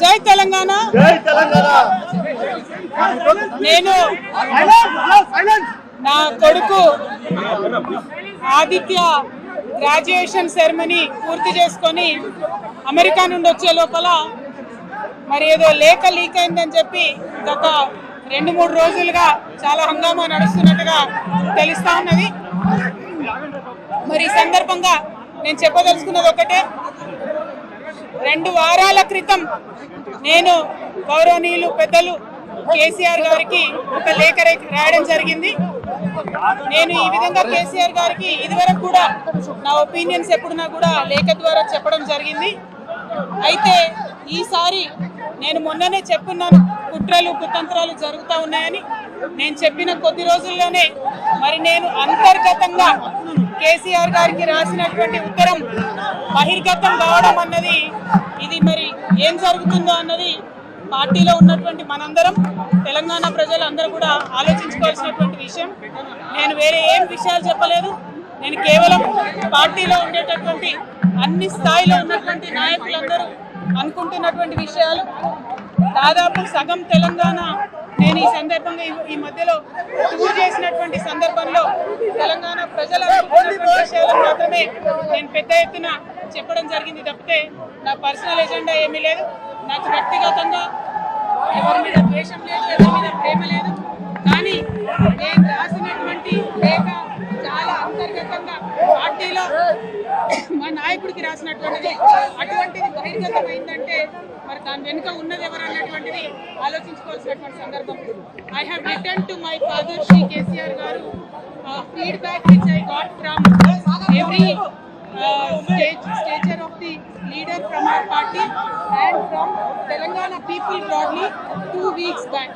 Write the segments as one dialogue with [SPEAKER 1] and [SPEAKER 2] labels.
[SPEAKER 1] జై తెలంగాణ. నేను నా కొడుకు ఆదిత్య గ్రాడ్యుయేషన్ సెరమనీ పూర్తి చేసుకొని అమెరికా నుండి వచ్చే లోపల మరి ఏదో లేఖ లీక్ అయిందని చెప్పి గత 2-3 రోజులుగా చాలా హంగామా నడుస్తున్నట్టుగా తెలుస్తా ఉన్నది. మరి ఈ సందర్భంగా నేను చెప్పదలుచుకున్నది ఒకటే, 2 వారాల క్రితం నేను గౌరవనీయులు పెద్దలు కేసీఆర్ గారికి ఒక లేఖ రాయడం జరిగింది. నేను ఈ విధంగా కేసీఆర్ గారికి ఇదివరకు కూడా నా ఒపీనియన్స్ ఎప్పుడున్నా కూడా లేఖ ద్వారా చెప్పడం జరిగింది. అయితే ఈసారి నేను మొన్ననే చెప్పున్నాను, కుట్రలు కుతంత్రాలు జరుగుతూ ఉన్నాయని. నేను చెప్పిన కొద్ది రోజుల్లోనే మరి నేను అంతర్గతంగా కేసీఆర్ గారికి రాసినటువంటి ఉత్తరం బహిర్గతం కావడం అన్నది, ఇది మరి ఏం జరుగుతుందో అన్నది పార్టీలో ఉన్నటువంటి మనందరం, తెలంగాణ ప్రజలందరూ కూడా ఆలోచించుకోవాల్సినటువంటి విషయం. నేను వేరే ఏం విషయాలు చెప్పలేదు. నేను కేవలం పార్టీలో ఉండేటటువంటి అన్ని స్థాయిలో ఉన్నటువంటి నాయకులందరూ అనుకుంటున్నటువంటి విషయాలు. దాదాపు సగం తెలంగాణ నేను ఈ సందర్భంగా ఈ మధ్యలో టూర్ చేసినటువంటి సందర్భంలో తెలంగాణ ప్రజల విషయాలను మాత్రమే నేను పెద్ద ఎత్తున చెప్పడం జరిగింది తప్పితే నా పర్సనల్ ఎజెండా ఏమీ లేదు. నాకు వ్యక్తిగతంగా ఎవరి మీద ద్వేషం లేదు, ఎవరి మీద ప్రేమ లేదు. కానీ నేను రాసినటువంటి లేఖ చాలా అంతర్గతంగా పార్టీలో మా నాయకుడికి రాసినటువంటిది. అటువంటిది బహిర్గతమైందంటే మరి దాని వెనుక ఉన్నది ఎవరు అన్నటువంటిది ఆలోచించుకోవాల్సినటువంటి సందర్భం. I have return to my father Shri KCR గారు feedback which I got from every stature of the leader from our party and from Telangana people broadly 2 weeks back.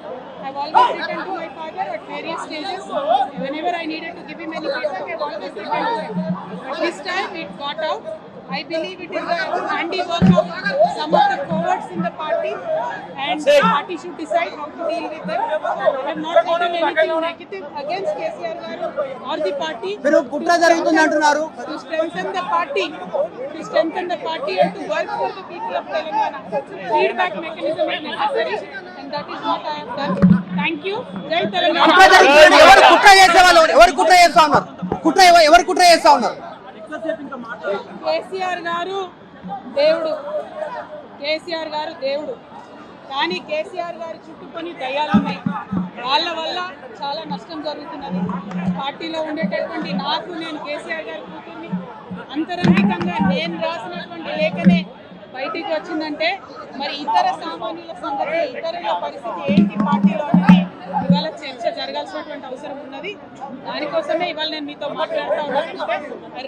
[SPEAKER 1] I've always written to my father at various stages. Whenever I needed to give him any feedback, I've always written to him. But this time it got out. I believe it is the handiwork of some of the cowards in the party, and the party should decide how to deal with them. I have not written anything negative against KCR garu or the party. To strengthen the party, and to work for the people of Telangana. Feedback mechanism is necessary, and that is what I have done. Thank you. Jai Telangana. KCR గారు దేవుడు, కానీ కేసీఆర్ గారి చుట్టుకొని దయ్యాలున్నాయి. వాళ్ళ వల్ల చాలా నష్టం జరుగుతున్నది. పార్టీలో ఉండేటటువంటి నాకు, నేను కేసీఆర్ గారి కూతుర్ని, అంతరంగికంగా నేను రాసినటువంటి లేఖనే బయటికి వచ్చిందంటే మరి ఇతర సామాన్యుల సంగతి, ఇతరుల పరిస్థితి ఏంటి పార్టీలో అనేది ఇవాళ చర్చ జరగాల్సినటువంటి అవసరం ఉన్నది. దానికోసమే ఇవాళ నేను మీతో మాట్లాడుతూ ఉన్నాను.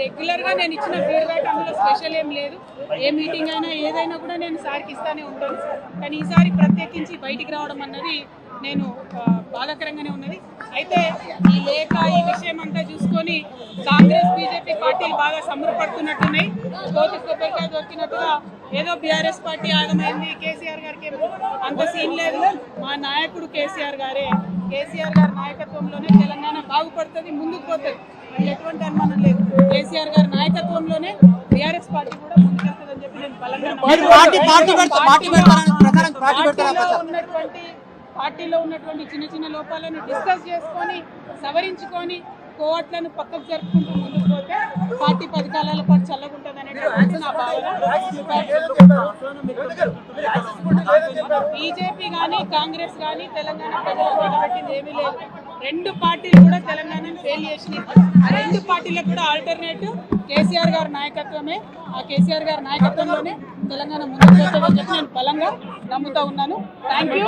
[SPEAKER 1] రెగ్యులర్గా నేను ఇచ్చిన ఫీడ్బ్యాక్ అందులో స్పెషల్ ఏం లేదు. ఏ మీటింగ్ అయినా ఏదైనా కూడా నేను సార్కి ఇస్తానే ఉంటాను. కానీ ఈసారి ప్రత్యేకించి బయటికి రావడం అన్నది నేను బాధాకరంగానే ఉన్నది. అయితే ఈ లేఖ, ఈ విషయం అంతా చూసుకొని కాంగ్రెస్ బీజేపీ పార్టీలు బాగా సంబరపడుతున్నట్టున్నాయి. కోతి కొబ్బరికాయ దొరికినట్టుగా ఏదో బీఆర్ఎస్ పార్టీ ఆగమైంది, కేసీఆర్ గారికి ఏమో అంత సీన్ లేదు. మా నాయకుడు కేసీఆర్ గారే, కేసీఆర్ గారి నాయకత్వంలోనే తెలంగాణ బాగుపడుతుంది, ముందుకు పోతుంది. ఎటువంటి అనుమానం లేదు. కేసీఆర్ గారి నాయకత్వంలోనే బీఆర్ఎస్ పార్టీ కూడా ముందుకెళ్తుందని చెప్పి నేను బలంగా పార్టీలో ఉన్నటువంటి చిన్న చిన్న లోపాలను డిస్కస్ చేసుకొని సవరించుకొని కోవట్లను పక్కకు జరుపుకుంటూ ముందుకు పోతే పార్టీ 10 కాలాల పాటు చల్లగుంటుంది అనేటువంటి నా భావన. బీజేపీ కానీ కాంగ్రెస్ కానీ తెలంగాణ ప్రజలకు నిలబెట్టింది ఏమీ లేదు. 2 పార్టీలు కూడా తెలంగాణను ఫెయిల్ చేసినాయి. ఆ 2 పార్టీలకు కూడా ఆల్టర్నేటివ్ కేసీఆర్ గారి నాయకత్వమే. ఆ కేసీఆర్ గారి నాయకత్వంలోనే తెలంగాణ ముందుకు పోతుందని చెప్పి నేను బలంగా నమ్ముతా ఉన్నాను. Thank you.